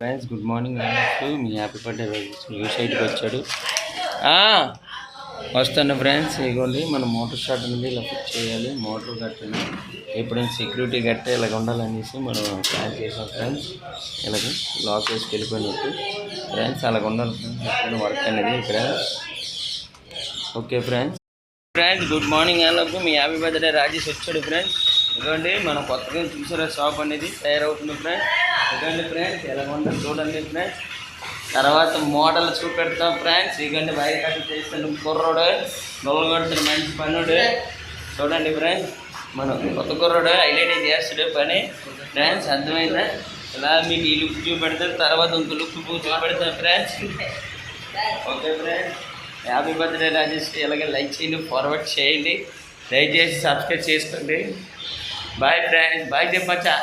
Friends good morning అన్నట్టు మీ happy birthday view సైడ్కి వచ్చాడు. వస్తాను ఫ్రెండ్స్. ఇగోండి మనం మోటార్ స్టార్ట్ అనేది ఇలా ఫిక్స్ చేయాలి. మోటార్ కట్టిన ఎప్పుడైనా సెక్యూరిటీ కట్టే ఇలాగ ఉండాలనేసి మనం ప్లాన్ చేసాం ఫ్రెండ్స్. ఇలాగ లాక్ వేసి వెళ్ళిపోయినట్టు ఫ్రెండ్స్ అలాగ ఉండాలి ఫ్రెండ్స్ వర్క్ అనేది ఇక్కడ. Okay friends. గుడ్ మార్నింగ్ అన్నట్టు మీ హ్యాపీ బర్త్డే రాజేష్ వచ్చాడు ఫ్రెండ్స్. ఇదిగోండి మనం కొత్తగా చూసారా షాప్ అనేది తయారవుతుంది ఫ్రెండ్స్. ఇదిగోండి ఫ్రెండ్స్ ఎలా ఉంటుంది చూడండి ఫ్రెండ్స్. తర్వాత మోడల్ చూపెడతాం ఫ్రెండ్స్. ఇదిగోండి వైర్ కట్ చేస్తాను కుర్రోడు గొల్ల కొడుతున్న మంచి పనుడు చూడండి ఫ్రెండ్స్. మనం కొత్త కుర్రోడు హైలైట్ చేస్తాడు పని ఫ్రెండ్స్. అర్థమైందా? ఇలా మీకు ఈ లుక్ చూపెడతాను, తర్వాత ఇంకో లుక్ చూపెడతాను friends. Okay friends. Happy birthday Rajesh. ఇలాగే లైక్ చేయండి, ఫార్వర్డ్ చేయండి, దయచేసి సబ్స్క్రైబ్ చేసుకోండి. Bye friends. బాయ్ చెప్పచ్చా.